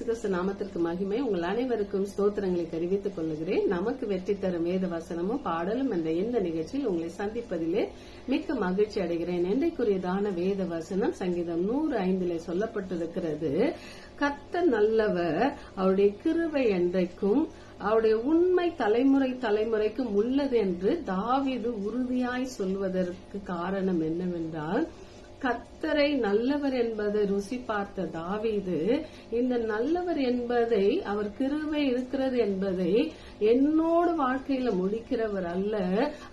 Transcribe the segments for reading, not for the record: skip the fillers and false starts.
கிறிஸ்து நாமத்திற்கு மகிமை. உங்கள் அனைவருக்கும் ஸ்தோத்திரங்களை தெரிவித்துக் கொள்கிறேன். நமக்கு வெற்றி தரும் வேத வசனமும் பாடலும் என்ற இந்த நிகழ்ச்சியில் உங்களை சந்திப்பதிலே மிக்க மகிழ்ச்சி அடைகிறேன். இன்றைக்குரியதான வேத வசனம் சங்கீதம் 105 சொல்லப்பட்டிருக்கிறது. கர்த்தர் நல்லவர், அவருடைய கிருபை என்றைக்கும் அவருடைய உண்மை தலைமுறை தலைமுறைக்கும் உள்ளது என்று தாவீது உறுதியாய் சொல்வதற்கு காரணம் என்னவென்றால், கர்த்தரை நல்லவர் என்பதை ருசி பார்த்த தாவீது இந்த நல்லவர் என்பதை, அவர் கிருபை இருக்கிறது என்பதை என்னோட வாழ்க்கையில முடிக்கிறவர் அல்ல,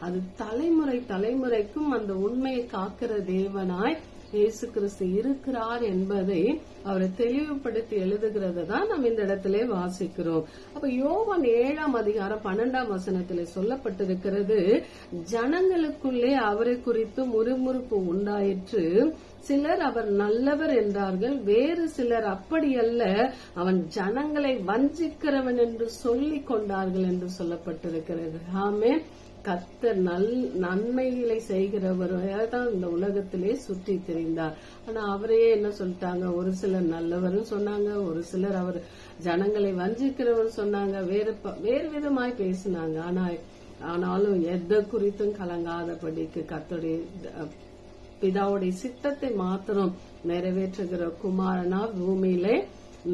அது தலைமுறை தலைமுறைக்கும் அந்த உண்மையை காக்கிற தேவனாய் இயேசு கிறிஸ்து இருக்கிறார் என்பதை அவரை தெளிவுபடுத்தி எழுதுகிறத தான் நாம் இந்த இடத்திலே வாசிக்கிறோம். அப்ப யோவான் 7:12 சொல்லப்பட்டிருக்கிறது, ஜனங்களுக்குள்ளே அவரை குறித்து முறுமுறுப்பு உண்டாயிற்று. சிலர் அவர் நல்லவர் என்றார்கள், வேறு சிலர் அப்படியல்ல, அவன் ஜனங்களை வஞ்சிக்கிறவன் என்று சொல்லிக் கொண்டார்கள் என்று சொல்லப்பட்டிருக்கிறது. ஆமே, கர்த்தர் நன்மைகளை செய்கிறவரைதான் இந்த உலகத்திலே சுற்றி திரிந்தார். ஆனா அவரையே என்ன சொல்லிட்டாங்க, ஒரு சிலர் நல்லவர்னு சொன்னாங்க, ஒரு சிலர் அவர் ஜனங்களை வஞ்சிக்கிறவர் சொன்னாங்க, வேறு விதமாய் பேசினாங்க. ஆனாலும் எதை குறித்தும் கலங்காதபடிக்கு கர்த்தருடைய பிதாவுடைய சித்தத்தை மாத்திரம் நிறைவேற்றுகிற குமாரனா பூமியிலே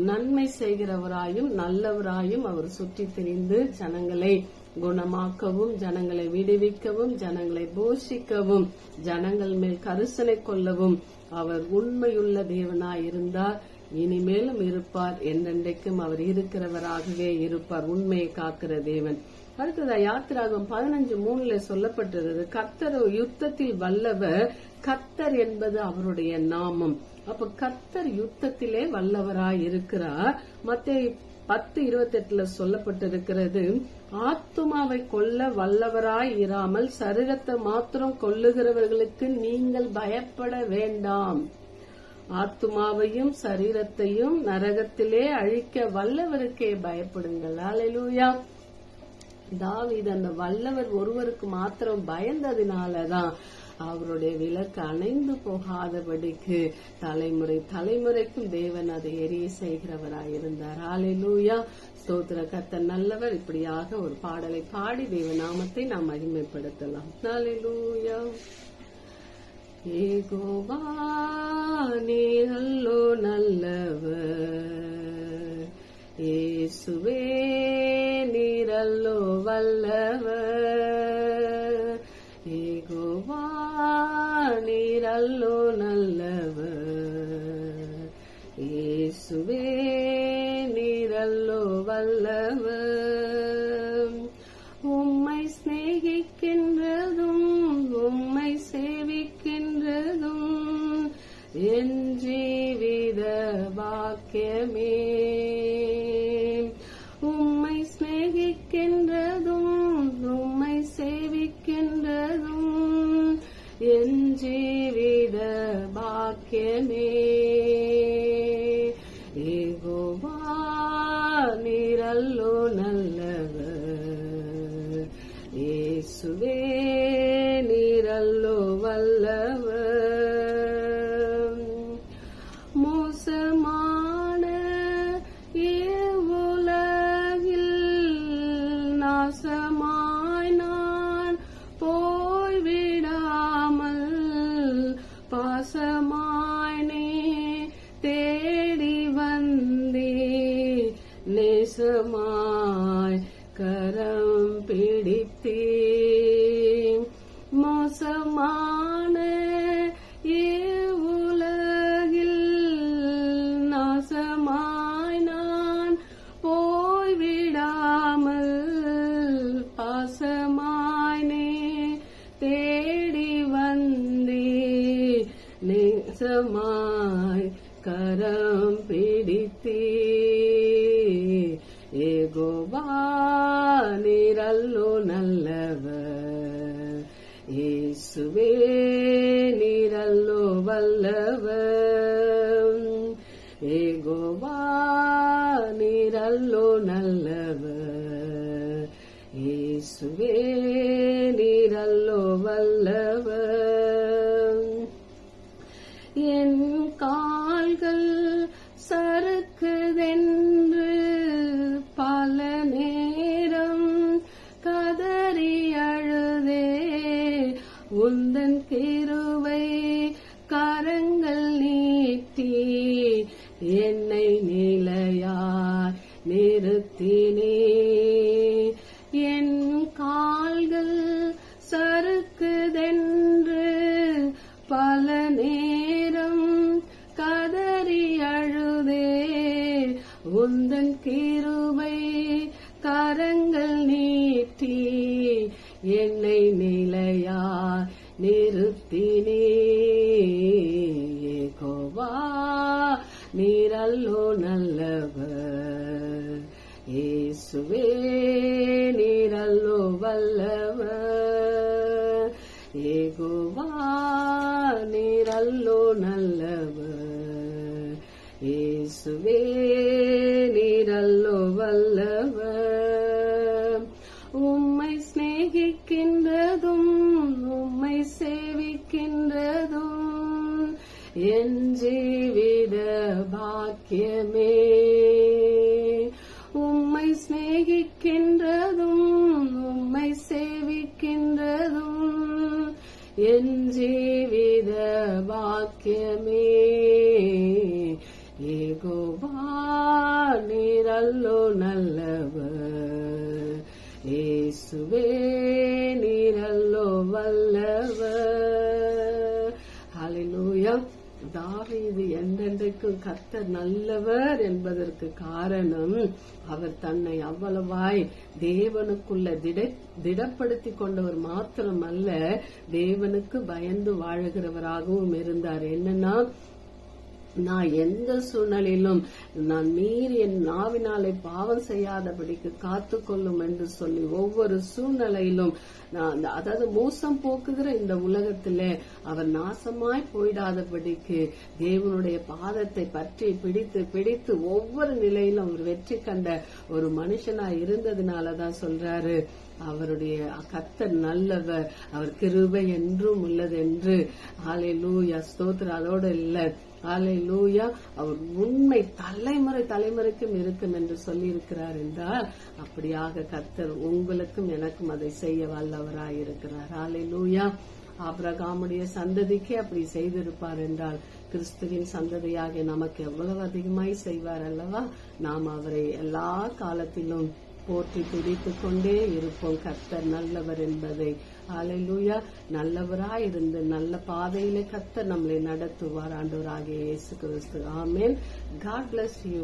நன்மை செய்கிறவராயும் நல்லவராயும் அவர் சுற்றி திரிந்து ஜனங்களை குணமாக்கவும், ஜனங்களை விடுவிக்கவும், ஜனங்களை போஷிக்கவும், ஜனங்கள் மேல் கரிசனை கொள்ளவும் அவர் உண்மையுள்ள தேவனாய் இருந்தார், இனிமேலும் இருப்பார், என்றென்றைக்கும் அவர் இருக்கிறவராகவே இருப்பார், உண்மையை காக்கிற தேவன். அடுத்ததா யாத்திராகமம் 15:3 சொல்லப்பட்டிருக்கிறது, கர்த்தர் யுத்தத்தில் வல்லவர், கர்த்தர் என்பது அவருடைய நாமம். அப்ப கர்த்தர் யுத்தத்திலே வல்லவராய் இருக்கிறார். மத்தேயு 10:28 சொல்லப்பட்டிருக்கிறது, ஆத்துமாவை கொல்ல வல்லவராய் இராமல் சரீரத்தை மாத்திரம் கொல்லுகிறவர்களுக்கு நீங்கள் பயப்பட வேண்டாம், ஆத்துமாவையும் சரீரத்தையும் நரகத்திலே அழிக்க வல்லவருக்கே பயப்படுங்கள். அல்லேலூயா. தாவீது அந்த வல்லவர் ஒருவருக்கு மாத்திரம் பயந்ததினாலதான் அவருடைய விளக்கு அணைந்து போகாதபடிக்கு தலைமுறை தலைமுறைக்கும் தேவன் அதை எரிய செய்கிறவராயிருந்தார். அல்லேலூயா. ஸ்தோத்திர. கர்த்தர் நல்லவர். இப்படியாக ஒரு பாடலை பாடி தேவ நாமத்தை நாம் மகிமைப்படுத்தலாம். அல்லேலூயா. யெகோவா நீரல்லோ நல்லவர், இயேசுவே நீரல்லோ வல்லவர், யெகோவா நீரல்லோ நல்லவர், இயேசுவே நீரல்லோ வல்லவர். உம்மை சிநேகிக்கின்றதும் உம்மை சேவிக்கின்றதும் என் ஜீவித பாக்கியமே, உம்மை சிநேகிக்கின்றதும் உம்மை சேவிக்கின்றதும் என் ஜீவித பாக்கியமே. யெகோவா நீரல்லோ நல்லவர், இயேசுவே நீரல்லோ வல்லவர். மோசமான இவ்வுலகில் நாசமாய் நான் போய்விடாமல் பாசமாய் நீ தேடி வந்தே, நேசமாய் கரம் பிடித்தே. மோசமான இவ்வுலகில் நாசமாய் நான் போய்விடாமல் பாசமாய் நீ தேடி வந்தே, நேசமாய் கரம் பிடித்தே. யெகோவா நீரல்லோ நல்லவர், இயேசுவே நீரல்லோ வல்லவர், யெகோவா நீரல்லோ நல்லவர், இயேசுவே நீரல்லோ வல்லவர். என் உந்தன் கிருபை கரங்கள் நீட்டி என்னை நிலையா நிறுத்தினே. யெகோவா நீரல்லோ நல்லவர், இயேசுவே நீரல்லோ வல்லவர். யெகோவா நீரல்லோ நல்லவர், இயேசுவே நீரல்லோ வல்லவர். உம்மை சிநேகிக்கின்றதும் உம்மை சேவிக்கின்றதும் என் ஜீவித பாக்கியமே. உம்மை சிநேகிக்கின்றதும் உம்மை சேவிக்கின்றதும் என் ஜீவித பாக்கியமே. யெகோவா நீரல்லோ நல்லவர், இயேசுவே நீரல்லோ வல்லவர். ஹல்லேலூயா. தாவீது என்றென்றைக்கும் கர்த்தர் நல்லவர் என்பதற்கு காரணம் அவர் தன்னை அவ்வளவாய் தேவனுக்குள்ள திடப்படுத்தி கொண்டவர் மாத்திரமல்ல, தேவனுக்கு பயந்து வாழுகிறவராகவும் இருந்தார். என்னன்னா, நான் எந்த சூழ்நிலையிலும் நான் மீறி என் நாவினாலே பாவம் செய்யாதபடிக்கு காத்து கொள்ளும் என்று சொல்லி ஒவ்வொரு சூழ்நிலையிலும் அதாவது மோசம் போக்குகிற இந்த உலகத்திலே அவர் நாசமாய் போயிடாதபடிக்கு தேவனுடைய பாதத்தை பற்றி பிடித்து பிடித்து ஒவ்வொரு நிலையிலும் அவர் வெற்றி கண்ட ஒரு மனுஷனாய் இருந்ததுனாலதான் சொல்றாரு, அவருடைய கர்த்தர் நல்லவர், அவர் கிருபை என்றும் உள்ளது என்று. ஹல்லேலூயா, ஸ்தோத்திரம். அதோடு இல்ல, ஹல்லேலூயா, அவர் உண்மை தலைமுறை தலைமுறைக்கும் இருக்கும் என்று சொல்லி இருக்கிறார் என்றால், அப்படியாக கர்த்தர் உங்களுக்கும் எனக்கும் அதை செய்ய வல்லவராயிருக்கிறார். ஹல்லேலூயா. ஆபிரகாமுடைய சந்ததிக்கு அப்படி செய்திருப்பார் என்றால், கிறிஸ்துவின் சந்ததியாக நமக்கு எவ்வளவு அதிகமாய் செய்வார் அல்லவா? நாம் அவரை எல்லா காலத்திலும் போற்றி துதித்துக் கொண்டே இருப்போம். கர்த்தர் நல்லவர் என்பதை. ஹல்லேலூயா. நல்லவராயிருந்து நல்ல பாதையிலே கர்த்தர் நம்மளை நடத்துவார். ஆண்டவராகிய இயேசு கிறிஸ்து. ஆமென். God bless you.